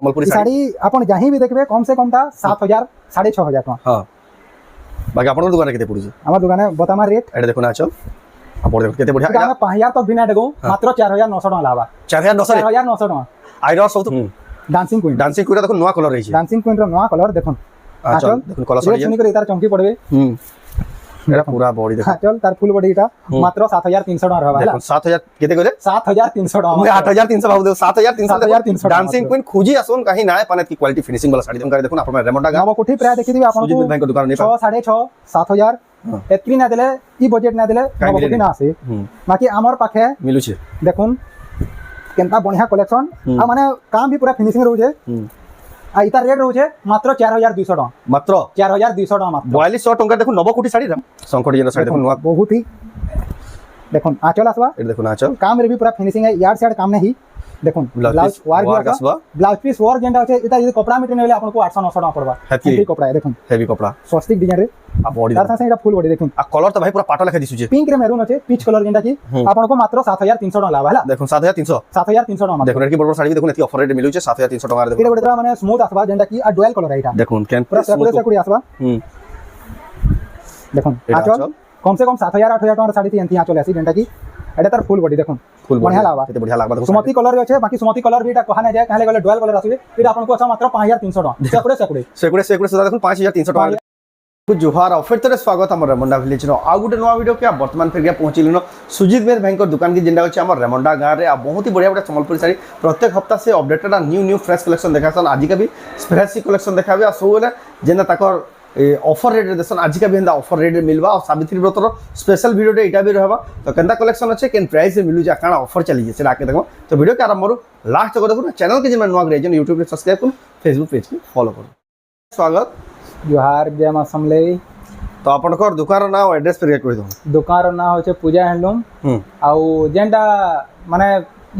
সম্বলপুরি শাড়ি আপন যাহি বি দেখবে কম সে কম তা 7000 6500 টাকা। হ্যাঁ বাকি আপনার দোকানে কেতে পড়ুছে? আমার দোকানে বতামা রেট এটা দেখুন আচল আপন দেখুন কেতে বড়িয়া এটা 5000 তো বিনা দেখো মাত্র 4900 টাকা লাভা। 4900 টাকা আইরস সব ডান্সিং কুইন দেখুন নয়া কলর রয়েছে। ডান্সিং কুইন র নয়া কলর দেখুন আচল দেখুন কলর রেট শুনি করে তার চমকি পড়বে। এটা পুরা বডি দেখুন আচল তার ফুল বডি এটা মাত্র 7300 টাকা রহবা। দেখুন 7000 কেতে কইলে 7300 টাকা। মুই 8300 ভাবু দেও 7300 টাকা ডান্সিং কুইন খুঁজি আসুন কাহি না পানে কি কোয়ালিটি ফিনিশিং वाला শাড়ি দোকান দেখুন আপনার রেমন্ডা গা নবকোঠি প্রায় দেখি দিবি আপনার সুজিত ভাইଙ୍କ দোকান নেই 6 6.5 7000 এতকি না দিলে ই বাজেট না দিলে নবকোঠি না আসে। বাকি আমার পাখে মিলুছে দেখুন কেনতা বঢ়িয়া কলেকশন আর মানে কাম भी पूरा फिनिशिंग রହୁছে। আর ইতার রেট রହୁছে মাত্র 4200 টাকা। মাত্র 4200 টাকা মাত্র 4200 টাকা দেখুন নবকোটি শাড়ি দাম সংকট যেন শাড়ি দেখুন বহুত হি দেখুন আঁচল আসবা এটা দেখুন আচল কাম রে भी पूरा फिनिशिंग है यार साइड काम नहीं দেখুন ব্লাউজ ওয়ার্ক আসবা ব্লাউজ পিস ওয়ার্ক যেটা আছে এটা যদি কপড়া মিটে নেলে আপনাকে 800 900 টাকা পড়বা। হেভি কপড়া দেখুন হেভি কপড়া সস্তিক ডিজাইন রে আর বডি তার সাথে এটা ফুল বডি দেখুন আর কলর তো ভাই পুরো পাটা লেখা দিছুছে পিঙ্ক রে মেরুন আছে পিচ কলর যেটা কি আপনাকে মাত্র 7300 টাকা লাভ হলা। দেখুন 7300 টাকা দেখুন এর কি বড় বড় শাড়ি দেখুন এত অফার রেটে মিলুছে 7300 টাকা দেখুন এটা বড় মানে স্মুথ আসবা যেটা কি আর ডুয়াল কলর এটা দেখুন কেন পুরো সেকুড়ি আসবা। দেখুন আঁচল কম সে কম 7000 8000 টাকার শাড়ি এনতি আঁচল আসি যেটা কি এটা তার ফুল বডি দেখুন ফুল বঢ়িয়া লাগবা এতে বঢ়িয়া লাগবা দেখুন সুমতি কলর আছে বাকি সুমতি কলর भी এটা কহানে যায় কালে গলে ডুয়াল কলর আসবে এটা আপনাকে আসা মাত্র 5300 টাকা সেকুড়ে সেকুড়ে দেখুন 5300 টাকা जुहार और फिर तेरे स्वागत आम रेमंडा विलेज नो आ गोटे नुआ वीडियो के बर्तमान फिर गया पहुंचल सुजित मेहर भाई दुकान की जेनटा अच्छे रेमंडा गाँव में बहुत ही बढ़िया बढ़िया सम्बलपुरी साड़ी प्रत्येक हफ्ता से अपडेटेड न्यू फ्रेश कलेक्शन देखा आज का भी फ्रेश कलेक्शन देखा सब जेना तक ऑफर रेट देसन आज का भी एंदा ऑफर रेट मिलवा और सावित्री व्रतर स्पेशल वीडियो इटा भी रहबा तो केंदा कलेक्शन अच्छे केन प्राइस में मिलू जा काना ऑफर चली जे सेटा आके देखो तो वीडियो के आरंभ लास्ट तक देखो चैनल के जे नुआ ग्रेजन यूट्यूब पे सब्सक्राइब करू फेसबुक पेज के फॉलो करू स्वागत जोहार जय मां समले तो आपनकर दुकान ना एड्रेस पर कहि दो दुकान ना होचे पूजा हैंडलूम आउ जेंटा माने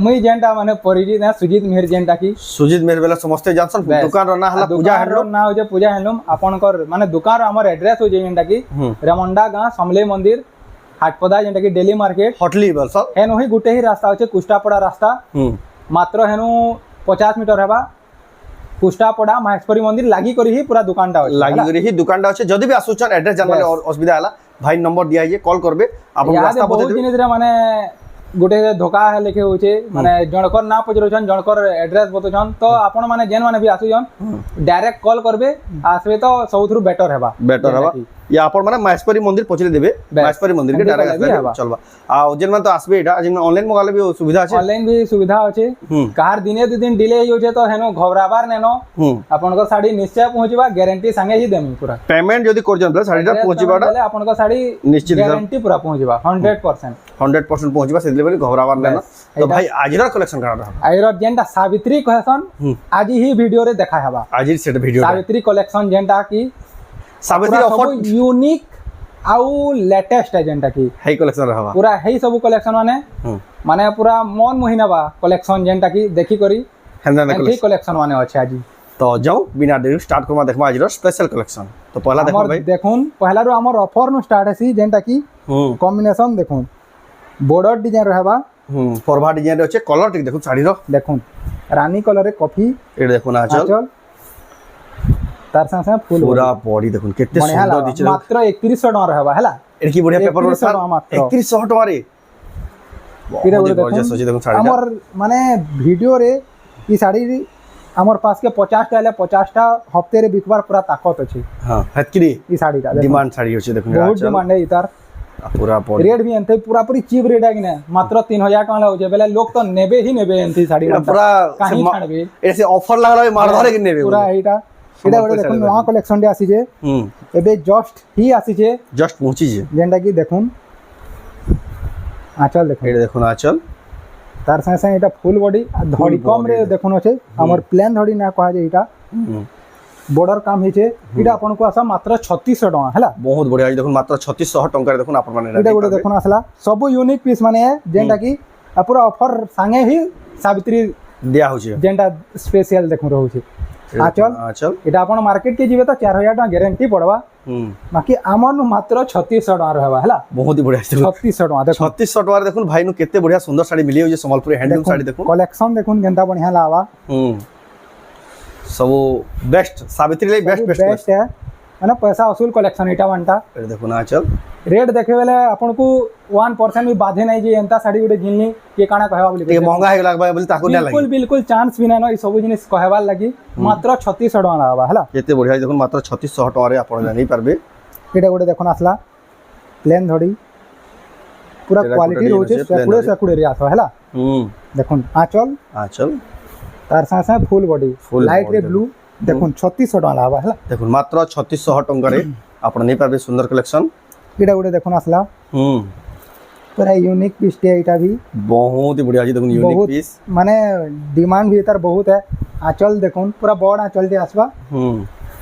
मुई जेंटा माने परिचित है सुजित मेहर जेंटा की सुजित मेहर बेला समस्त जानसन दुकान ना हला पूजा हैंडलूम ना होचे पूजा हैंडलूम आपनकर माने दुकान हमर एड्रेस हो जेंटा की रेमंडा गांव समले मंदिर हाटपदा जेंटा की डेली मार्केट हटली बल सर हेन ओही गुटे ही रास्ता होचे कुष्टापड़ा रास्ता मात्र हेनु 50 मीटर हेबा कुष्टापड़ा महेश्वरी मंदिर लागी करी ही पूरा दुकानटा अछि लागी करी ही दुकानटा अछि जदी भी आसुचन एड्रेस जानले और असुविधा हला भाई नंबर दिया है कॉल करबे आपन रास्ता बता देबे बहुत दिन रे माने गोटे धोखा है लेखे होचे माने जनकर ना पजरछन जनकर एड्रेस बतछन तो आपन माने जेन माने भी आसुजन डायरेक्ट कॉल करबे आसबे तो सबथुरु बेटर हेबा या आपन माने महेश्वरी मंदिर पहुंचले देबे महेश्वरी मंदिर के डायरेक्ट चलबा आ जेन माने तो आसबे एटा जेन ऑनलाइन मंगाले भी सुविधा अछि ऑनलाइन भी सुविधा अछि कार दिने दु दिन डिले होचे तो हेनो घबराबार नेनो आपन को साड़ी निश्चय पहुंचबा गारंटी संगे ही देमी पूरा पेमेंट जदी कर जन साड़ीटा पहुंचबाटा आपन को साड़ी निश्चित गारंटी पूरा पहुंचबा 100% पहुंचबा से लेवल घबराबार नेनो तो भाई आजिरा कलेक्शन करा रहा आइरो जेंटा सावित्री कहसन आज ही वीडियो रे देखा हबा आज ही सेट वीडियो सावित्री कलेक्शन जेंटा की सावित्री ऑफर यूनिक आउ लेटेस्ट है जेंटा की हेई कलेक्शन रहबा पूरा हेई सब कलेक्शन माने पूरा मन मोहिनाबा कलेक्शन जेंटा की देखि करी हेई कलेक्शन माने अछि आज तो जाओ बिना देरी स्टार्ट करमा देखबा आज स्पेशल कलेक्शन तो पहला देखो भाई देखुन पहला रो हमर ऑफर नु स्टार्ट अछि जेंटा की कॉम्बिनेशन देखुन बॉर्डर डिजाइन रहबा फॉरवर्ड डिजाइन अच्छे कलर टिक देखो साड़ी रो देखुन रानी कलर रे कॉफी ए देखो ना चल तार संग संग फुल पूरा बॉडी देखुन केते सुंदर दिछ मात्र 3100 टाका रहबा हला एर की बढ़िया पेपर वर 3100 टाका रे बहुत गॉर्जियस अछि देखुन साड़ी हमर माने वीडियो रे ई साड़ी हमर पास के 50 टा ले 50 टा हफ्ते रे बिकबार पूरा ताकत अछि हां हतकरी ई साड़ी का डिमांड साड़ी अछि देखुन बहुत डिमांड है इतार पूरा रेट भी एंते पूरा पूरी चीप रेट है कि ना मात्र 3000 टाका होजे बेले लोग तो नेबे ही नेबे एंती साड़ी पूरा कहीं छाड़बे ऐसे ऑफर लागला मार धरे कि नेबे पूरा एटा एटा बडे देखुन नवा कलेक्शन डे आसी जे एबे जस्ट ही आसी जे जस्ट पहुंची जे जेंटा की देखुन आचल देखुन एटा देखुन आचल तार संग संग एटा फुल बॉडी धड़ी कम रे देखुन अछि हमर प्लेन धड़ी ना कहा जे एटा बॉर्डर काम हिचे इटा अपन को आसा मात्र 3600 टाका हला बहुत बढ़िया देखुन मात्र 3600 टाका रे देखुन अपन माने इटा गोटे देखुन आसला सब यूनिक पीस माने जेंटा की पूरा ऑफर संगे ही सावित्री दिया होचे जेंटा स्पेशल देखुन रहू छे आचल इटा अपन मार्केट के जिवे तो 4000 टाका गारंटी पड़वा बाकी आमन मात्र 3600 टाका रहबा हला बहुत ही बढ़िया 3600 टाका देखो 3600 टाका देखुन भाई नु केते बढ़िया सुंदर साड़ी मिली हो जे संबलपुरी हैंडलूम साड़ी देखुन कलेक्शन देखुन केनता बढ़िया लावा सब बेस्ट सावित्री लाई बेस्ट बेस्ट बेस्ट है माने पैसा वसूल कलेक्शन इटा वनटा देखो ना चल रेट देखे बेले आपन को 1% भी बाधे नहीं जे एंता साड़ी गुटे घिनली के काना कहबा बोली ଟିକେ महंगा हे लागबा बोली ताको नै बिल्कुल लागी बिल्कुल चांस भी ना ई सब जिनिस कहबार लगी मात्र 3600 टका लागबा हला केते बढ़िया देखो मात्र 3600 टका रे आपण जानि पारबे एटा गुटे देखन आसला प्लेन धड़ी पूरा एटा क्वालिटी गुटे रोचे plain सेकुड़े धड़ी। सेकुड़े रे आसो हला देखन आंचल चल तार साथ साथ फुल बॉडी Full लाइट रे body ब्लू देखन 3600 टका लागबा हला देखो मात्र 3600 टका रे आपण नै पारबे सुंदर कलेक्शन एटा गुटे देखन आसला पूरा यूनिक पीस टे एटा भी बहुत ही बढ़िया जी देखो यूनिक बहुत पीस माने डिमांड भी तार बहुत है आंचल देखन पूरा बड़ आंचल टे आसबा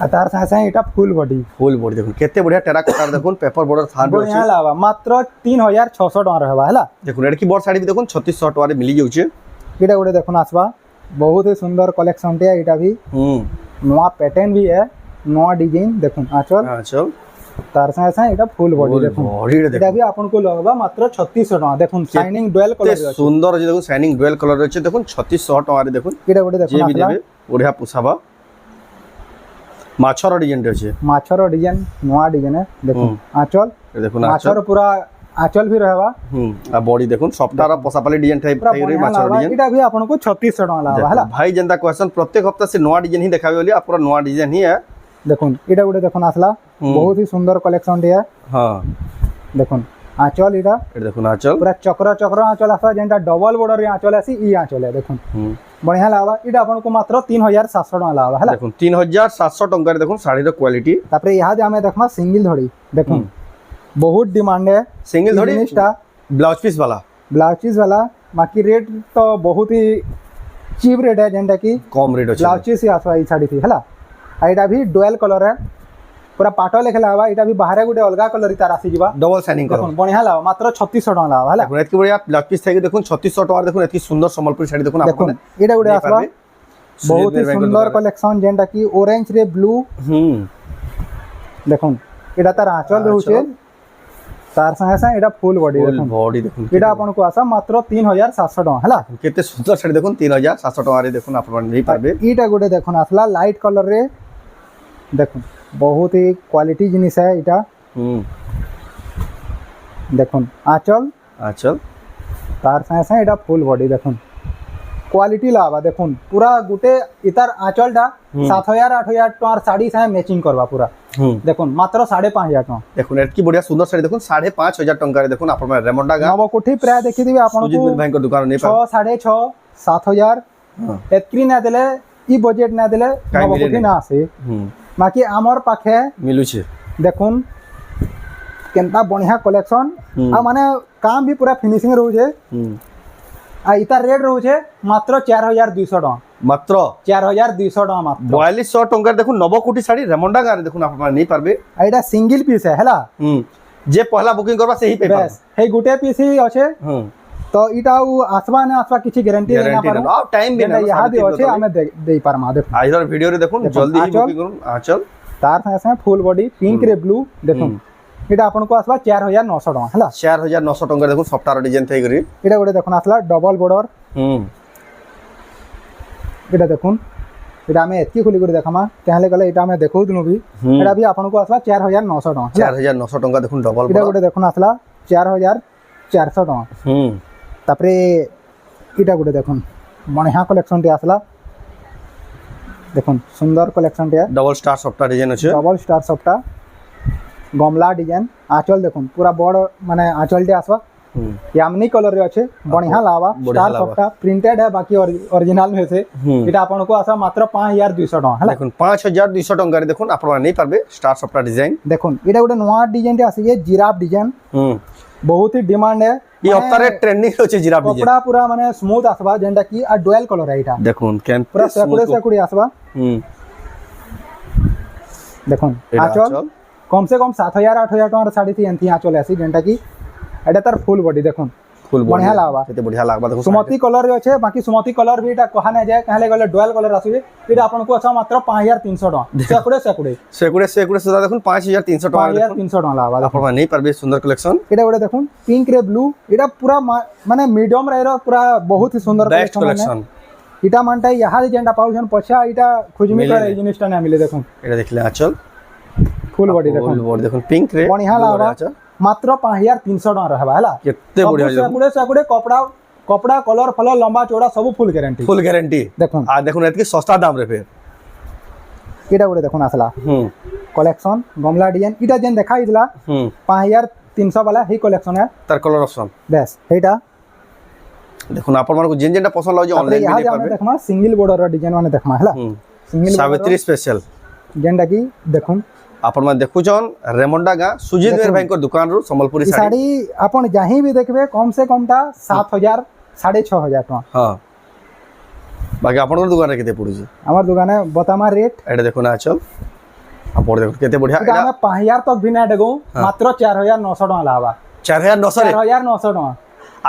आ तार साथ साथ एटा फुल बॉडी फुल बॉडी देखो केते बढ़िया टेराकोटा देखो पेपर बॉर्डर थान रे बढ़िया लागबा मात्र 3600 टका रहबा हला देखो लड़की बॉर्डर साड़ी भी देखो 3600 टका रे मिली जाउछे एटा गुटे देखन आसबा बहुत ही सुंदर कलेक्शन टे एटा भी नवा पैटर्न भी है नवा डिजाइन देखुन आंचल चल तार साथ साथ एटा फुल बॉडी देखुन बॉडी रे एटा देखो भी आपन को लगबा मात्र 3600 टका देखुन शाइनिंग डुअल कलर केते सुंदर जी देखो शाइनिंग डुअल कलर रे देखो 3600 टका रे देखो एटा गुटे जे देखुन भी आसला देबे बढ़िया पुसाबा माछर डिजाइन रे छे माछर डिजाइन नवा डिजाइन है देखुन आंचल देखो ना माछर पूरा आंचल भी रहबा आ बॉडी देखो सॉफ्टवेयर पसापाली डिजाइन टाइप पूरा रे बढ़िया माछर लागबा डिजाइन एटा भी आपन को 3600 टका लागबा हला भाई जनता क्वेश्चन प्रत्येक हफ्ता से नवा डिजाइन ही देखाबे बोली पूरा नवा डिजाइन ही है देखुन एटा गुटे देखुन आसला बहुत ही सुंदर कलेक्शन टे है हां देखुन आंचल एटा देखो ना चल पूरा चक्र चक्र आंचल आसा जेंटा डबल बॉर्डर रे आंचल आसी ई आंचल है देखुन बढ़िया लागबा एटा आपन को मात्र 3700 टका लागबा हला देखो 3700 टका रे देखो साड़ी रो क्वालिटी तापरे यहाँ आमे देखमा सिंगल धड़ी देखुन बहुत डिमांड है सिंगल धड़ी जिनिसटा ब्लाउज पीस वाला ब्लाउज पीस वाला बाकी रेट तो बहुत ही चीप रेट है जेंटा की कम रेट ब्लाउज अछि पीस ही आसवा ई साड़ी थी हला आ एटा भी डुअल कलर है पूरा पाटो लेखला हवा एटा भी बाहर गुटे अलगा कलर तार आसी जिबा डबल शाइनिंग करो देखुन बढ़िया लागबा मात्र 3600 टका लागबा हला देखो एतकी बढ़िया ब्लाउज पीस थाके देखो 3600 टका देखो एतकी सुंदर संबलपुरी साड़ी देखो देखुन एटा गुटे आसवा बहुत ही सुंदर कलेक्शन जेंटा की ऑरेंज रे ब्लू देखुन एटा तार आंचल रहउचे तार संगे संगे एटा फुल बॉडी देखुन बॉडी देखो एटा आपन को आसा मात्र 3700 टका हला केते सुंदर साड़ी देखो 3700 टका रे देखो आपण नहीं पाबे ईटा गुटे देखुन आसला लाइट कलर रे देखुन बहुत ही क्वालिटी जिनिस है इटा देखुन आंचल चल तार संगे संगे एटा फुल बॉडी देखुन क्वालिटी लावा देखुन पूरा गुटे इतार आंचलटा 7000 8000 टकार साड़ी संगे मैचिंग करवा पूरा देखुन मात्र 5500 टका देखो एतकी बढ़िया सुंदर साड़ी देखो 5500 टका रे देखो आपण रेमंडा गा नवकोठी प्राय देखि दिबे आपण सुजीत को भाई को दुकान नहीं 6 6.5 7000 एतकी ना देले ई बजट ना देले काई मिले नवकोठी ना आसे बाकी आमर पाखे मिलू छे देखुन केनता बढ़िया कलेक्शन आ माने काम भी पूरा फिनिशिंग रहू छे आ इता रेट रहू छे मात्र 4200 टका मात्र 4200 टका मात्र 4200 टका देखो नवकोटी साड़ी रेमंडा गा रे देखो आपण नहीं पारबे आ एटा सिंगल पीस है हला जे पहला बुकिंग करबा से ही पे बस हे गुटे पीस ही अच्छे तो इटा उ आसवा ने आसवा किछि गारंटी देना पारो आ टाइम भी ना यहाँ दे अच्छे हमें दे पारमा देखो आइदर वीडियो रे देखो जल्दी ही बुकिंग करू चल तार संगे संगे फुल बॉडी पिंक रे ब्लू देखो एटा आपन को आसवा 4900 टका हला 4900 टका देखो सॉफ्टवेयर डिजाइन थई करी एटा गुटे देखुन आसला डबल बॉर्डर एटा देखुन एटा हमें एतकी खुली कर देखामा कहले गले एटा हमें देखौ दिनु भी एटा भी आपन को आसला 4900 टका 4900 टका देखुन डबल एटा गुटे देखुन आसला 4400 टका तापरे इटा गुटे देखुन बढ़िया कलेक्शन टे आसला देखुन सुंदर कलेक्शन टे डबल स्टार सॉफ्टवेयर डिजाइन अछि डबल स्टार सॉफ्टा गमला डिजाइन आंचल देखुन पूरा बड़ माने आंचल टे आसवा यामिनी कलर रे अच्छे बढ़िया लावा स्टार सॉफ्टा प्रिंटेड है बाकी ओरिजिनल में से इटा आपन को आसा मात्र 5200 टका हला देखुन 5200 टका रे देखुन आपण नहीं पारबे स्टार सॉफ्टवेयर डिजाइन देखुन इटा गुटे नवा डिजाइन टे आसी है जिराफ डिजाइन बहुत ही डिमांड है ये हफ्तारे ट्रेंडिंग होचे जिराफ डिजाइन कपड़ा पूरा माने स्मूथ आसबा जेंटा की आ डुअल कलर है इटा देखुन केन पूरा सेकुड़े सेकुड़े आसबा देखुन आंचल कम से कम 7000 8000 टका साड़ी थी एंती आंचल आसी जेंटा की एटा तार फुल बॉडी देखुन फुल बढ़िया लागबा केते बढ़िया लागबा देखो सुमति कलर रे अच्छे बाकी सुमति कलर भी एटा कहा नै जाय कहले गले डुअल कलर आसीबे एटा आपन को अच्छा मात्र 5300 टका सेकुड़े सेकुड़े सुधा देखुन 5300 टका 5300 टका लागबा आपण नहीं पारबे सुंदर कलेक्शन एटा गोटे देखुन पिंक रे ब्लू एटा पूरा माने मीडियम रे पूरा बहुत ही सुंदर बेस्ट कलेक्शन ইটা মানটা ইহাদে যেটা পাউছন পছা ইটা খুজমি মিলে করে নে। এই জিনিসটা না মিলে দেখুন এটা দেখলে আঁচল ফুল বডি দেখুন ফুল বডি দেখুন পিঙ্ক রে বঢ়িয়া লাগবা মাত্র 5300 টাকা রহবা ହେଲା কেতে বঢ়িয়া ସେଗୁଡେ ସେଗୁଡେ କପଡା କଲର ଫଲ ଲମ୍ବା ଚौड़ा ସବୁ ଫୁଲ ଗ୍ୟାରେଣ୍ଟି ফুল গ্যারান্টি দেখুন আর দেখুন এতকি সস্তা দাম রে ফের এটা গুড়ে দেখুন আসলা হুম কলেকশন গমলা ডিজাইন এটা যেন দেখা হইতলা হুম 5300 वाला ही कलेक्शन है তার কালার অপশন বেশ এইটা দেখুন আপনার যেটা পছন্দ লাগুছে অনলাইন ইহা কিনে যে পারবে দেখমা সিঙ্গেল বর্ডर ডিজাইন মানে দেখমা হলা হুম সিঙ্গেল সাবিত্রী স্পেশাল যেনটা কি দেখুন ଆପଣ ଦେଖୁଛନ୍ ରେମଣ୍ଡା ଗାଁ ସୁଜିତ ବେହେର ଭାଇଙ୍କର ଦୋକାନରୁ ସମ୍ବଲପୁରୀ ई ଶାଢ଼ୀ साड़ी अपन जहीं भी देखबे कम से कम टा 7000 6500 टका ହଁ ବାକି ଆପଣଙ୍କର ଦୋକାନରେ କେତେ ପଡୁଛି हमार दुकाने बतामा रेट ଏଇଟା ଦେଖୁନ ଆଚଲ ଆପଣ ଦେଖୁନ କେତେ ବଢିଆ এটা ଏଇଟା ଆମେ 5000 तक भी ना देगो मात्र 4900 टका लावा 4900 ରେ 4900 टका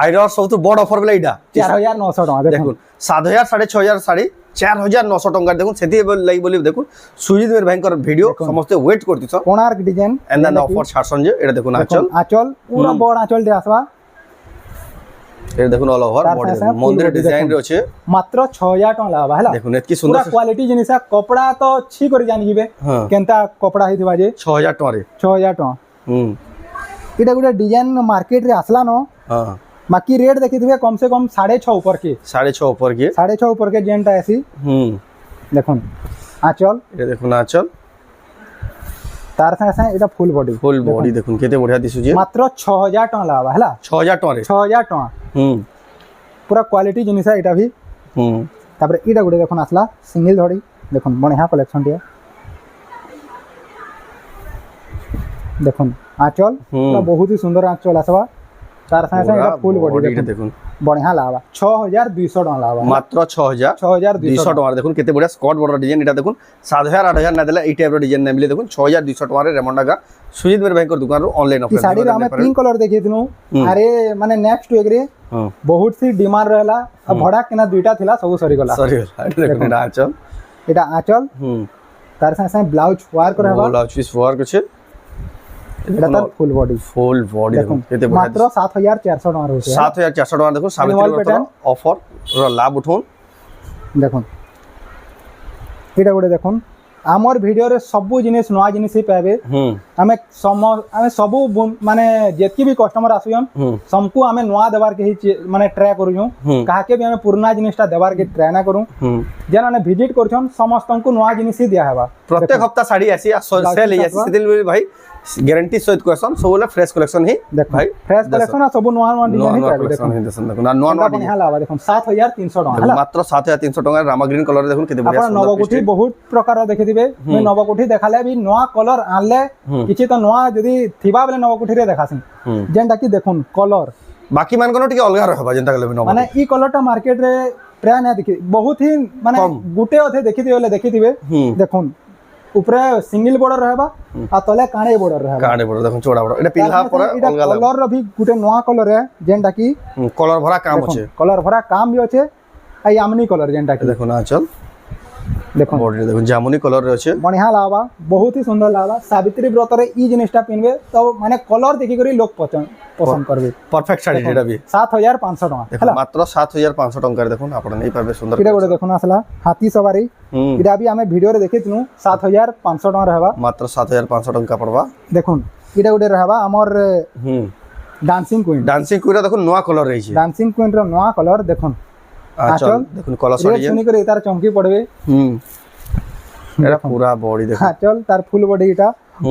ଆଇର ସବୁଠୁ ବଡ ଅଫର ବୋଲେ ଏଇଟା 4900 ଟଙ୍କା দেখুন 7000 6500 শাড়ি 4900 টাকা দেখুন সেটি লাগি বলি দেখুন সুজিত বেহের ভাইଙ୍କର ভিডিও সমস্ত ওয়েট করতিছ Konark design and then offer ছাড়ছন যে এটা দেখুন আচল आंचल पूरा बड़ आंचल दे आसवा এটা দেখুন অল ওভার তার বডি সাথে full মন্দির body ডিজাইন দেখুন। রে আছে मात्र 6000 टका लावा हैला দেখুন এতকি पूरा সুন্দর क्वालिटी जिनिस है कपड़ा तो छी करी जानि जिवे হ্যাঁ केनता कपड़ा हितबा जे 6000 টাকা রে 6000 टका হুম इटा गुटे डिजाइन मार्केट रे आसला न হ্যাঁ बाकी रेट देखिथिबे कम से कम 6.5 ऊपर के 6.5 উপর গিয়ে 6.5 ऊपर के जेनटा ऐसी হুম देखुन आंचल এটা দেখুন আচল तार संगे संगे इटा फुल बॉडी ফুল বডি দেখুন কেতে বঢ়িয়া দিছুজি मात्र 6000 टका लावा हैला 6000 টাকা রে 6000 टका হুম पूरा क्वालिटी जिनिस है इटा भी হুম तापर इटा गुटे देखुन आसला सिंगल धड़ी देखुन बढ़िया कलेक्शन दिया देखुन आंचल पूरा बहुत ही सुंदर आंचल आसवा तार संगे संगे इटा फुल बॉडी বডিটা देखुन দেখুন बढ़िया लावा 6200 टका लावा মাত্র 6200 6200 টাকা দেখুন কেতে বড়িয়া স্কট বর্ডর ডিজাইন এটা দেখুন 7000 8000 না দেলে এই টাইপর ডিজাইন না মিলে দেখুন 6200 টাকা রেমন্ডা গা সুজিত বেহের ভাইଙ୍କର দোকানରୁ অনলাइन ई অফर साड़ी रे हमें पिंक कलर देखि दिनु अरे माने नेक्स्ट वीक रे हां बहुत सी डिमांड रहला अब भड़ा केना दुईटा थिला सब सरी गला सॉरी এটা দেখুন এটা আচল एटा आंचल হুম तार संगे संगे ब्लाउज वर्क रहबा ব্লাউজ পিস ওয়ার্ক আছে एटा तार फुल बॉडी ফুল বডি দেখুন কেতে বড়িয়া मात्र 7400 टका रहउছে 7400 টাকা দেখুন সাবিত্রী ব্রতর অফর লাভ উঠুন দেখুন एटा गुटे देखुन आमर वीडियो रे सब जिनिस नवा जिनिस ही पाबे হুম हमें सबू माने जेतकी भी कस्टमर आसुयन হুম सबको हमें नवा देवार के ही माने ट्राई करूँ হুম काहे के भी हमें पुराना जिनिसटा देवार के ट्राई ना करूँ হুম जेन माने विजिट करछन समस्त को नवा जिनिस ही दिया हेबा প্রত্যেক সপ্তাহ শাড়ি আসি আর সেল হই আসি সেদিন ভাই গ্যারান্টি সহিত কোয়েশন সবগুলা ফ্রেশ কালেকশন হি देख ভাই फ्रेश कलेक्शन आ सब नवा नवा নন डिजाइन ही নন पाबे কালেকশন देखो হি দেখুন দেখুন আর নন নন बढ़िया लावा देखो 7300 टका দেখুন মাত্র 7300 টাকা রামা গ্রিন কলর দেখুন কেতে বড়িয়া आपण नवकोठी बहुत प्रकार देखिथिबे मैं नवकोठी देखाले भी नवा कलर आनले किछि तो नवा जदी थिबा बेले नवकोठी रे देखासी হুম जेनटा की देखुन कलर বাকি মানকনো টিকে অলগা রহবা যেনটা গলে নব माने ई कलरटा मार्केट रे प्राय ना देखि बहुत ही माने कम। गुटे अथे देखिथिबे देखिथिबे হুম देखुन ऊपरे सिंगल बॉर्डर रहबा आ तले काणे बॉर्डर रहबा কাড়ে বড় দেখুন চড়া বড় এটা পিলহা পরে इटा অলগা লাগে कलर रो भी गुटे नवा कलर है जेनटा की কলর ভরা কাম আছে कलर भरा काम भी আছে आई आमनी कलर जेनटा की দেখুন আচল देखो বডি দেখুন জামুনি কলর রে আছে बढ़िया लावा बहुत ही सुंदर लावा सावित्री व्रत रे ई जिनिसटा पिनबे तो माने कलर देखि करी लोग पसंद करबे परफेक्ट শাড়ি এটা বি 7500 टका দেখুন মাত্র 7500 টাকার দেখুন আপন নেই পাবে সুন্দর इटा गोटे देखुन आसला हाथी सवारी হুম इटा भी हमें वीडियो रे देखितनु 7500 टका रहबा মাত্র 7500 টাকা পড়বা देखुन इटा गोटे रहबा हमर হুম डांसिंग क्वीन ডান্সিং কুইরা দেখুন নয়া কলর রইছে डांसिंग क्वीन रो नवा कलर देखुन আচল আঁচল। দেখুন কলর रेट শাড়ি सुनी करे तार चमकी पड़बे হুম এটা পুরা বডি দেখুন हां चल तार फुल बॉडी इटा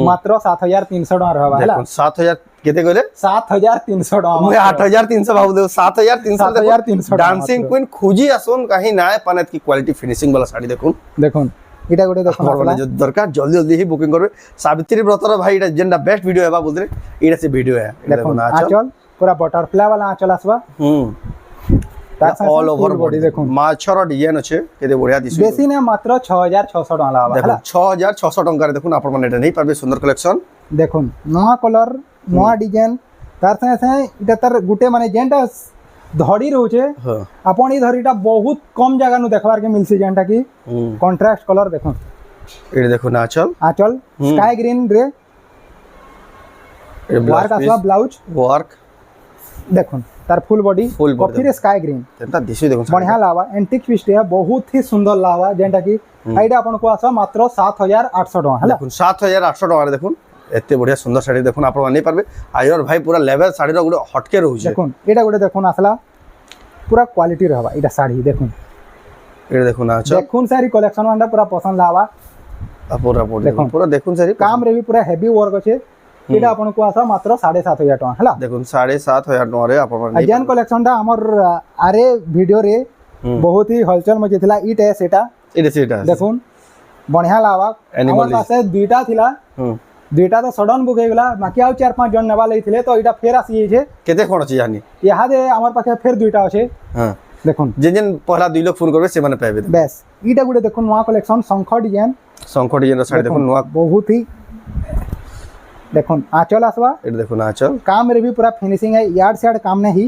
मात्र 7300 टका रहबा हला দেখুন 7000 কেতে গলে 7300 टका মুই 8300 ভাবু দেও 7300 7300 ডান্সিং কুইন খুঁজি আসুন কাহি নাই পানেত কি কোয়ালিটি ফিনিশিং वाला শাড়ি দেখুন देखुन इटा गोटे देखुन আমার বলে যে দরকার জলদি জলদি হি বুকিং করবে সাবিত্রী ব্রতর ভাই এটা যেটা বেস্ট ভিডিও হেবা বুঝলে এটা সে ভিডিও है देखुन দেখুন আচল आंचल पूरा बटरफ्लाई वाला आंचल आसबा হুম तार संगे all over full body body দেখুন মাছর ডিজাইন আছে কেতে বঢ়িয়া দিছে बेसी ने मात्र 6600 टका लावा দেখুন हला 6600 টাকার দেখুন আপন মানে এটা নেই পারবে সুন্দর কালেকশন देखुन नवा कलर नवा डिजाइन तार संगे संगे इटा तार गुटे माने जेनटा धड़ी रहउचे হ্যাঁ आपण ई धड़ीटा बहुत कम जगह नु देखबार के मिलसी जेनटा की হুম कॉन्ट्रास्ट कलर देखुन এটা দেখুন আচল आंचल स्काई ग्रीन रे এটা वार्क ব্লাউজ आसवा ब्लाउज ওয়ার্ক দেখুন তার full body Full body coffee রে স্কাই গ্রিন এটা দিশি দেখুন बढ़िया लावा एंटिक पीस है बहुत ही सुंदर लावा जेंटा की एटा आपन को आसा मात्र 7800 टका हला দেখুন 7800 টাকা দেখুন এতে বড়িয়া সুন্দর শাড়ি দেখুন আপনারা নেই পারবে আইর ভাই পুরা লেভেল শাড়ির গুলো হটকে রହୁছে দেখুন এটা গুলো দেখুন আসলা पूरा क्वालिटी रहबा এটা শাড়ি দেখুন এটা দেখুন আচ্ছা দেখুন সারি কলেকশন মানটা पूरा পছন্দ লাवा পুরা বডি দেখুন পুরা দেখুন শাড়ি काम रे भी पूरा हेवी वर्क আছে এটা আপন को आसा मात्र 7500 टका हला দেখুন 7500 টাকা রে আপনারা अजयन कलेक्शनटा हमर आरे वीडियो रे बहुत ही हलचल मजे थिला इटे सेटा এটা দেখুন बढ़िया लावा Animal हमर पासे दुईटा थिला दुईटा तो सडन बुक हे गेला बाकी आउ 4-5 जन नेबा लईथिले तो इटा फेर आसी जे কেতে কোন আছে জানি यहाँ दे हमर पाखे फेर दुईटा আছে হ্যাঁ দেখুন যে যেন পহলা দুই লোক ফোন করবে সেমানে পাইবে বেশ ইটা গুড়ে দেখুন নয়া কলেকশন শঙ্খ ডিজাইন সংকট যেন শাড়ি দেখুন নোয়া बहुत ही দেখুন আঁচল আসবা এটা দেখুন আচল काम रे भी पूरा फिनिशिंग है यार्ड साइड काम नहीं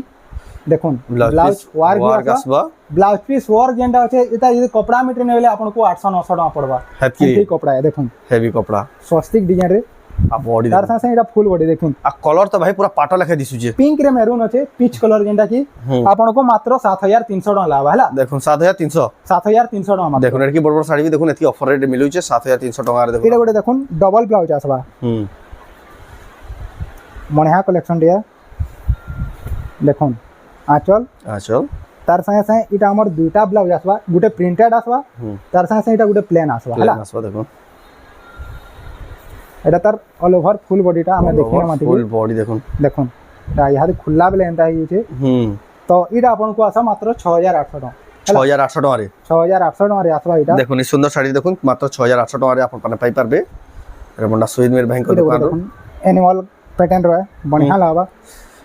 দেখুন ব্লাউজ ওয়ার্ক ওয়ার্ক আসবা ब्लाउज पीस वर्क जेंटा আছে এটা যদি কপড়া মিটরে নেলে आपन को 800-900 টাকা পড়বা হাতকি এই কপড়া है দেখুন হেভি কপড়া स्वस्तिक डिजाइन रे आ बॉडी তার সাথে এটা ফুল বডি দেখুন आ कलर तो भाई पूरा पाटा लेखा दिसुजे पिंक रे मेरून আছে পিচ কলর যেটা কি आपन को मात्र 7300 টাকা লাভ হলা দেখুন 7300 7300 টাকা মাত্র দেখুন এর কি বড় বড় শাড়ি দেখুন এতি অফার রেট মিলুছে 7300 টাকা রে দেখুন এটা গোটে দেখুন ডবল ব্লাউজ আসবা बढ़िया कलेक्शन दिया देखुन आंचल আচল तार संगे संगे इटा हमर दुईटा ब्लाउज आसबा गुटे प्रिंटेड आसबा तार संगे संगे इटा गुटे प्लेन आसबा हला प्लेन आसबा देखुन एटा तार ऑल ओवर फुल बॉडीटा हमें देखिना माटी फुल बॉडी देखुन देखुन ता यहाँ खुला बेले एंता ही छे तो इटा अपन को आसा मात्र 6800 टका 6800 টাকা রে 6800 टका रे आसबा इटा দেখুন এই সুন্দর শাড়ি দেখুন মাত্র 6800 টাকা রে আপন পানে পাই পারবে রেমন্ডা সুইদ মের ভাই দোকান रो एनिमल पैटर्न रो बढ़िया लावा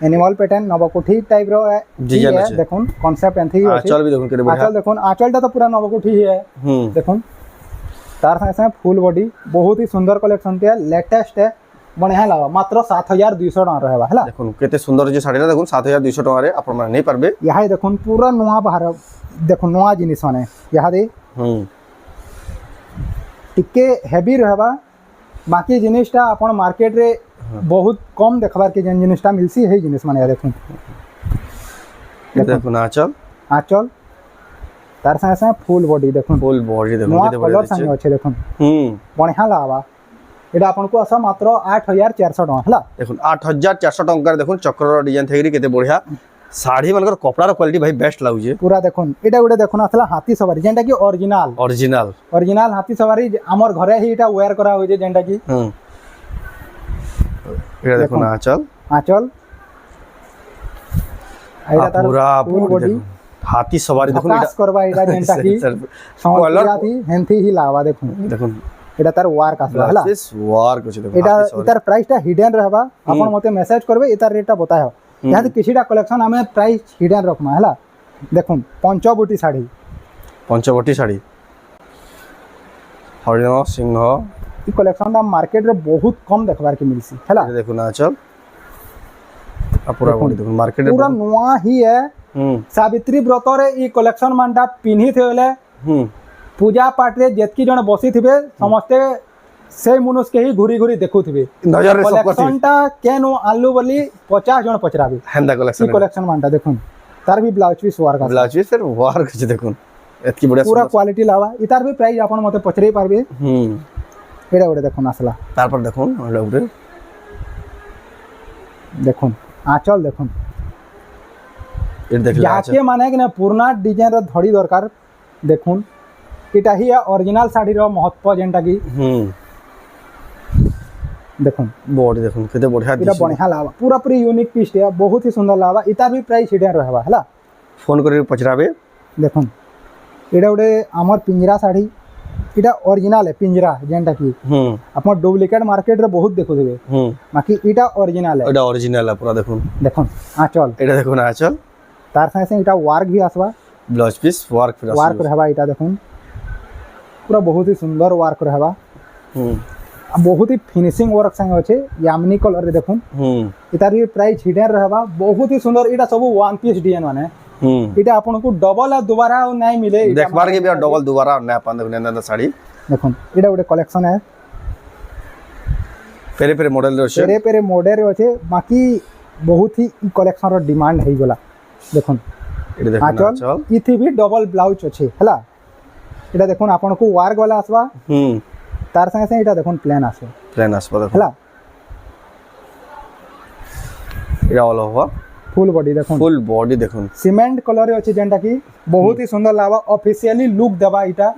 एनिमल पैटर्न नवकोठी टाइप रो है डिजाइन है देखुन कांसेप्ट एंथी है आचल भी देखुन केरे बढ़िया आंचल देखुन आंचलटा तो पूरा नवकोठी है देखुन तार संगे संगे फुल बॉडी बहुत ही सुंदर कलेक्शन है लेटेस्ट है बढ़िया लावा मात्र 7200 टका रहबा हला দেখুন কেতে সুন্দর যে শাড়িটা দেখুন 7200 টাকা রে আপন মানে নেই পারবে यहाँ देखुन पूरा नुआ बाहर देखुन नुआ जिनिस माने यहाँ दे टिके हेवी रहबा बाकी जिनिसटा अपन मार्केट रे बहुत कम देखबार के जन जिनिसटा मिलसी है जिनिस माने देखुन দেখুন আচল आंचल तार संगे संगे फुल बॉडी देखुन फुल बॉडी देखुन नुआ কেতে कलर बढ़िया संगे দিচ্ছে अच्छे देखुन बढ़िया लावा এটা आपन को आसा मात्र 8400 टका हला দেখুন 8400 টাকার দেখুন চক্র ডিজাইন থেগরি কেতে বঢ়িয়া শাড়ি মানকর কপড়ার কোয়ালিটি ভাই বেস্ট লাগুছে पूरा देखुन এটা গুড়ে দেখুন আসলা হাতি সवारी যেটা কি অরিজিনাল অরিজিনাল হাতি সवारी আমার ঘরে হি এটা ওয়্যার করা হইছে যেটা কি এটা দেখুন আঁচল आंचल এটা তার পুরা ফুল বডি হাতি সवारी দেখুন এটা কাজ করবা এটা যেটা কি সমস্যাতি হেনথি হি লাवा দেখুন দেখুন এটা তার ওয়ার্ক আসলা হলা দিস ওয়ার্ক আছে দেখুন এটা এটার প্রাইসটা হিডেন रहबा আপন মতে মেসেজ করবে এটার রেটটা বতায় यहाँ किसीटा कलेक्शन आम प्राइस हिडन रखमा है देखुन पंचबटी शाढ़ी पंचबटी शाढ़ी हरिण सिंह ये कलेक्शन मार्केट रे बहुत कम देखबार के मिलसी है देखुन आचल पूरा बॉडी देखुन मार्केट पूरा नुआ ही है सावित्री व्रत रे ये कलेक्शन मानटा पिन्ही थे पूजा पाठ रे जेतकी जण बसी थिबे समस्ते से मनुष्य के ही घुरी घुरी देखुथिबे नजर रे सब कलेक्शनटा केनो आलू बोली 50 जण पचराबे हेंदा कलेक्शन कलेक्शन मानटा देखुन तार भी blouse piece work blouse piece sir work আছে দেখুন এতকি বড় पूरा क्वालिटी लावा इतार भी प्राइस आपन मते पचरै पारबे एडा ओडे देखुन आसला तारपर देखुन ओडा ओडे देखुन आंचल देखुन এর দেখলে जाके माने कि ना पुराना डिजाइन रो धड़ी दरकार देखुन इटा ही ओरिजिनल साड़ी रो महत्व जेंटा की देखुन बॉडी देखुन केते बढ़िया इटा बढ़िया लावा पूरा पूरी यूनिक पीस है बहुत ही सुंदर लावा इतार भी प्राइस हिडन रहबा हला फोन करी पचराबे देखुन एडा ओडे हमर पिंजरा साड़ी इटा ओरिजिनल है पिंजरा जेंटा की अपन डुप्लीकेट मार्केट रे बहुत देखु देबे बाकी इटा ओरिजिनल है एटा ओरिजिनल है पूरा देखुन आंचल एटा देखुन आंचल तार संगे संगे इटा वर्क भी आसबा ब्लाउज पीस वर्क रहबा इटा देखुन पूरा बहुत ही सुंदर वर्क रहबा बहुत ही फिनिशिंग वर्क संगे अच्छे यामिनी कलर रे देखुन इतार भी प्राइस हिडन रहबा बहुत ही सुंदर इटा सब वन पीस डिजाइन माने इटा आपन को डबल आ दोबारा नहीं मिले देखबार के भी डबल दोबारा ना अपन देखुन साड़ी देखुन इटा गोटे कलेक्शन है पेरे पेरे मॉडल रे पेरे पेरे मॉडल रे अच्छे बाकी बहुत ही इ कलेक्शन रो डिमांड हे गला देखुन এটা দেখুন आंचल আঁচল इथि भी डबल ब्लाउज अछि हला एटा देखुन आपन को वार गला आसबा तार संगे संगे एटा देखुन प्लेन आसे প্লেন আসবে দেখুন हला এটা অল ওভার फुल बॉडी देखुन ফুল বডি দেখুন सीमेंट कलर रे अछि जेंटा की बहुत ही सुंदर लावा ऑफिशियली लुक देबा इटा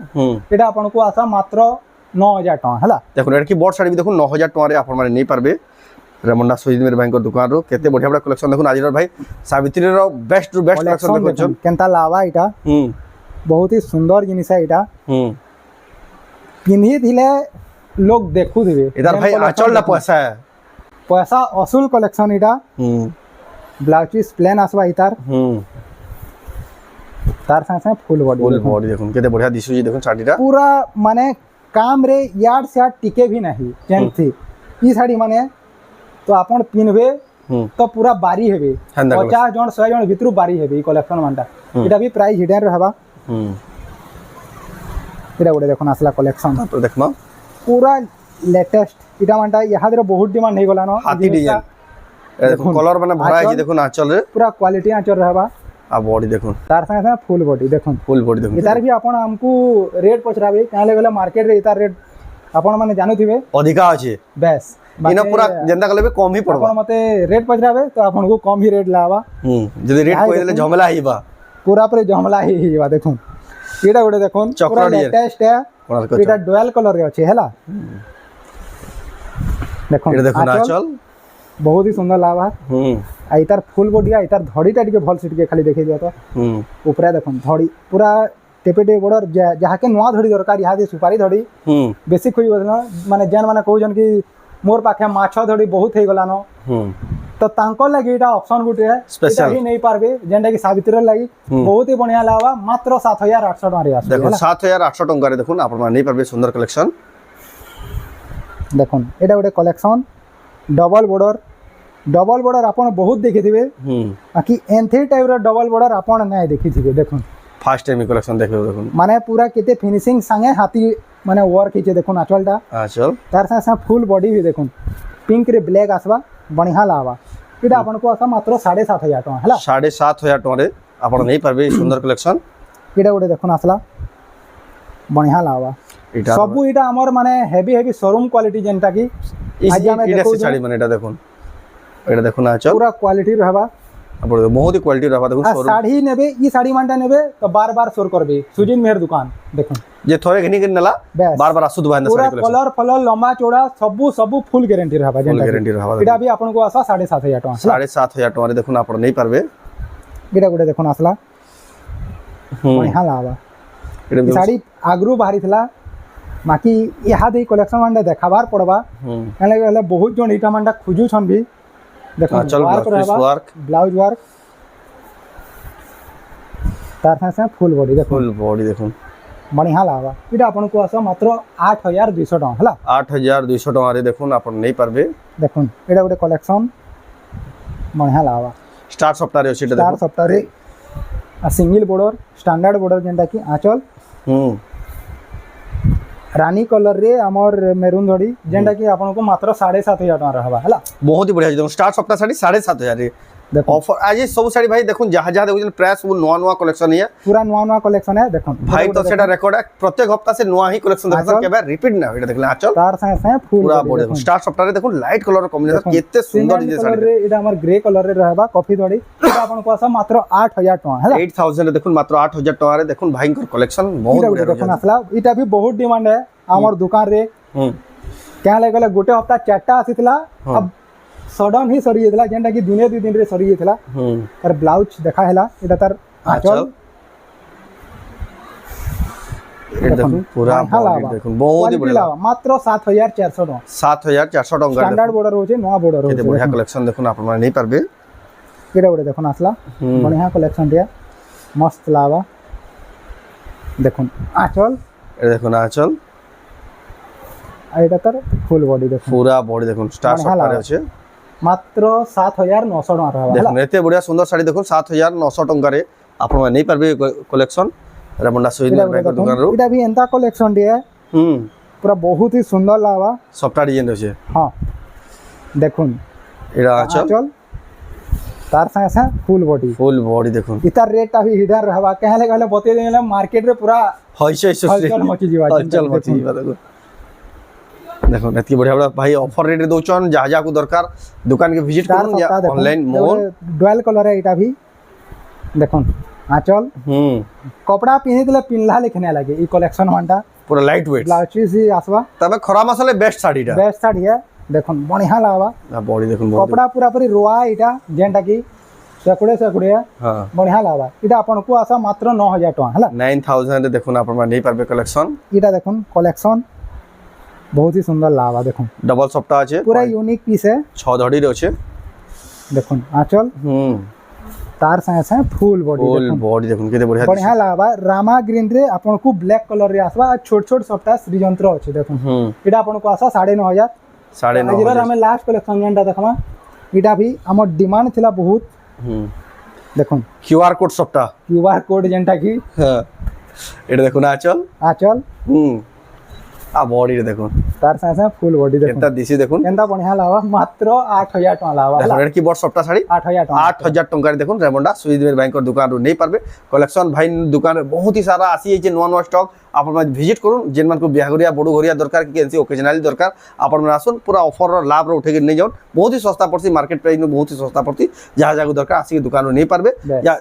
एटा आपन को आसा मात्र 9000 टका हला দেখুন এটা কি বড় শাড়ি भी দেখুন 9000 টাকারে আপন মানে নেই পারবে রেমন্ডা সুজিত ভাইଙ୍କ দোকানରୁ কেতে বঢ়িয়া বঢ়িয়া কলেকশন দেখুন আজির ভাই সাবিত্রীর বেস্ট টু বেস্ট কলেকশন দেখুন केनता लावा इटा बहुत ही सुंदर जिनिस है इटा पिन्ही दिले लोग देखु दिबे इधर भाई आंचल ना पैसा है पैसा असूल कलेक्शन इटा ब्लाउज पीस प्लेन आसबा इतार तार संगे संगे फुल बॉडी देखुन केते बढ़िया दिसुजी देखुन शाड़ीटा पूरा माने काम रे यार्ड से यार्ड टिके भी नहीं जेन थी ई साड़ी माने तो आपण पिनबे तो पूरा बारी हेबे 50 जन 100 जन भितरु बारी हेबे ई कलेक्शन मानटा एटा भी प्राइस हिडन रहबा एटा गोटे देखुन आसला कलेक्शन तो देखमा पूरा लेटेस्ट इटा मानटा यहादर बहुत डिमांड हे गला न हाथी डिजाइन ए देखो कलर माने भरा है देखुन आंचल रे पूरा क्वालिटी आंचल रहबा आ बॉडी देखुन तार संगे संगे फुल बॉडी देखुन देखुन इतार भी आपण हमकु रेट पचराबे काले गले मार्केट रे इतार रेट आपण माने जानुथिबे अधिका अछि बेस इना पूरा जेंदा गले कम ही पड़बा आपण मते रेट पचराबे तो आपण को कम ही रेट लावा जदी रेट कोइ देले झमेला हिबा पूरा पर जमला ही हिबा देखुन एटा गोटे देखुन पूरा लेटेस्ट है एटा डुअल कलर रे अछि हैला देखुन एटा देखुन आंचल बहुत ही सुंदर लावा आ इतार फुल बॉडी आ इतार धड़ीटा टिके भल से टिके खाली देखै दिया तो ऊपर देखुन धड़ी पूरा टेपेटे बॉर्डर जहा के नवा धड़ी दरकार यहा दे सुपारी धड़ी बेसी खोई बदना माने जन माने कहउजन कि मोर पाखे माछ धड़ी बहुत हे गला न तो तांको लागि एटा ऑप्शन गुटे है स्पेशल ही नहीं पारबे जेंडा कि सावित्री लागि बहुत ही बढ़िया लावा मात्र 7800 टका रे आस देखो 7800 टका रे देखुन आपण नहीं पारबे सुंदर कलेक्शन देखुन एटा गोटे कलेक्शन डबल बॉर्डर आपण बहुत देखिथिबे बाकी एंथी टाइप रो डबल बॉर्डर आपण नै देखिथिबे देखुन फर्स्ट टाइम कलेक्शन देखियो देखुन माने पूरा केते फिनिशिंग संगे हाथी माने वर्क हिचे देखुन आंचलटा आंचल तार संगे फुल बॉडी भी देखुन पिंक रे ब्लैक आसबा बढ़िया लावा एटा आपण को आसा मात्र 7500 टका हला 7500 टका रे आपण नहीं पारबे सुंदर कलेक्शन एटा गोटे देखुन आसला बढ़िया लावा सब एटा हमर माने हेवी शोरूम क्वालिटी जेंटा की आज हमें देखो साड़ी माने एटा देखुन एटा देखुन आंचल पूरा क्वालिटी रहबा आपण बहुत ही क्वालिटी रहबा देखुन शोरूम साड़ी नेबे ई साड़ी मानटा नेबे तो बार-बार शोर करबे सुजिन मेहर दुकान देखुन जे थोड़े घनी के नला बार-बार आसु दुकान साड़ी कलेक्शन पूरा कलर लंबा चौड़ा सब फुल गारंटी रहबा जेंटा गारंटी रहबा एटा भी आपण को आसा 7500 टका 7500 टका रे देखुन आपण नहीं पारबे एटा गुटे देखुन आसला बढ़िया लावा एटा साड़ी आगरू बाहरी थला बाकी यहा दे कलेक्शन मानटा देखाबार पड़बा काले बहुत जन इटा मानटा खुजु छन भी देखो वर्क ब्लाउज वर्क तार से फुल बॉडी देखो बढ़िया लावा इटा अपन को आसा मात्र 8200 टका हला 8200 टका रे देखुन अपन नहीं पारबे देखुन एटा गोटे कलेक्शन बढ़िया लावा स्टार सप्ताह रे अछि स्टार सप्ताह रे आ सिंगल बॉर्डर स्टैंडर्ड बॉर्डर जेंटा की आंचल रानी कलर रे हमर मेरून धड़ी जेंटा की आपन को मात्र 7500 टका रहबा हला बहुत ही बढ़िया देखो स्टार सप्ताह साड़ी 7500 रे देखो ऑफर आज सब साड़ी भाई देखो जहां जहां देखो प्राइस वो नवा कलेक्शन है पूरा नवा कलेक्शन है देखो भाई तो सेटा रिकॉर्ड है प्रत्येक हफ्ता से नवा ही कलेक्शन देखो केबे रिपीट ना एटा देखले आंचल तार संगे पूरा बॉडी देखो स्टार सप्ताह रे देखो लाइट कलर कॉम्बिनेशन केते सुंदर जे साड़ी रे एटा हमर ग्रे कलर रे रहबा कॉफी धड़ी एटा आपन को आसा मात्र 8000 टका हला 8000 रे देखो मात्र 8000 टका रे देखो भाई को कलेक्शन बहुत बढ़िया देखो असला एटा भी बहुत डिमांड है हमर दुकान रे क्या लागले गोटे हफ्ता चारटा आसीतला अब सडन ही सरी जेतला जेंटा कि दुने दु दिन रे सरी जेतला तार ब्लाउज देखा हैला एटा तार आंचल देखो पूरा बॉडी देखो बहुत ही बढ़िया मात्र 7400 टका 7400 टका स्टैंडर्ड बॉर्डर होचे नवा बॉर्डर होचे बढ़िया कलेक्शन देखो आपण नहीं पारबे एटा गोटे देखो आसला बढ़िया कलेक्शन दिया मस्त लावा देखो आंचल ए देखो आंचल एटा तार फुल बॉडी देखो पूरा बॉडी देखो स्टार सप्ताह रे होचे मात्र 7900 टका रहबा देखो एते बढ़िया सुंदर साड़ी देखो 7900 टका रे आपण नहीं पारबे कलेक्शन रेमंडा सुजित भाई दुकान रो एटा भी एंता कलेक्शन दिए पूरा बहुत ही सुंदर लावा सफ्टा डिजाइन होचे हां देखुन एटा आंचल तार संगे से फुल बॉडी देखो इतार रेट अभी हिडर रहबा कहले कहले बते देले मार्केट रे पूरा हलचल मची जीवा देखो देखो एतकी बढ़िया बड़ा भाई ऑफर रेट दोचन जहाँ जहाँ को दरकार दुकान के विजिट करूँ या ऑनलाइन मोर डुअल कलर है इटा भी देखो आंचल कपड़ा पिन्ही दिले पिनला लेखने लगे ई कलेक्शन वांटा पूरा लाइट वेट ब्लाउज पीस ही आसवा तबे खरा मसले बेस्ट साड़ी है देखो बढ़िया लागबा बॉडी देखो कपड़ा पूरा पूरी रोआ इटा जेंटा की सेकुड़े हां बढ़िया लागबा इटा आपन को आसा मात्र 9000 टका हला 9000 देखो ना अपन नहीं पारबे कलेक्शन इटा देखो कलेक्शन बहुत ही सुंदर लागबा देखो डबल सप्ताह আছে पूरा यूनिक पीस है 6 धड़ी रे আছে देखो आंचल तार संगे फुल बॉडी देखो केते बढ़िया लागबा रामा ग्रीन रे आपन को ब्लैक कलर रे आसबा छोट छोट सप्ताह श्रीजंत्र अछि देखो इटा आपन को आसा 9500 9.5 हमें लास्ट कलेक्शन जेंटा देखमा इटा भी हमर डिमांड थिला बहुत देखो क्यूआर कोड सप्ताह क्यूआर कोड जेंटा की हां एटा देखो ना आचल आ बॉडी रे देखो तार संगे फुल बॉडी देखो केता दिसी देखो केंता बढ़िया लागबा मात्र 8000 टका लागबा देखो एटा की बड़ सप्ताह साड़ी 8000 टका 8000 टका रे देखो रेमंडा सुजीत बैंक दुकान रो नहीं पारबे कलेक्शन भाई दुकान बहुत ही सारा आसी जे नवा नवा स्टॉक आपण में विजिट करूँ जेन मान को बिहागरिया बड़ू घरिया दरकार कि ओकेजनली दरकार आपण में आसुन पूरा ऑफर लाभ रो उठे के नहीं जाउन बहुत ही सस्ता पड़सी मार्केट प्राइस में बहुत ही सस्ता पड़सी जहाँ जहाँ दरकार आसी दुकान रो नहीं पारबे या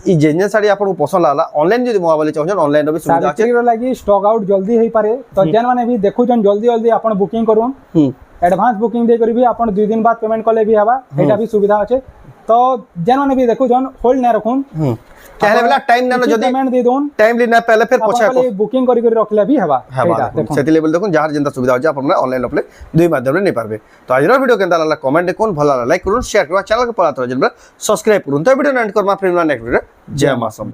ई जेन साड़ी आपन को पसंद लागला ऑनलाइन जदी मोबाइल चाहछन ऑनलाइन रो भी सुविधा আছে साड़ी लागि स्टॉक आउट जल्दी होई पारे तो जेन माने भी देखु जन जल्दी जल्दी आपन बुकिंग करूँ एडवांस बुकिंग दे करी भी आपन 2 दिन बाद पेमेंट करले भी हवा एटा भी सुविधा আছে तो जेन माने भी देखु जन होल्ड न रखुन कहले वाला टाइम ना जदी पेमेंट दे दोन टाइम लेना पहले फिर पछा को बुकिंग करी करी रखले भी हवा एटा देखो सेति लेवल देखो जार जनता सुविधा हो आपन ऑनलाइन अपने दुई माध्यम रे नहीं पारबे तो आज वीडियो केनता लागला कमेंट देखुन भला लाइक करूँ शेयर करूँ चैनल के पता चलबे सब्सक्राइब करूँ तो वीडियो एंड करमा फिर नेक्स्ट वीडियो जय मां सब।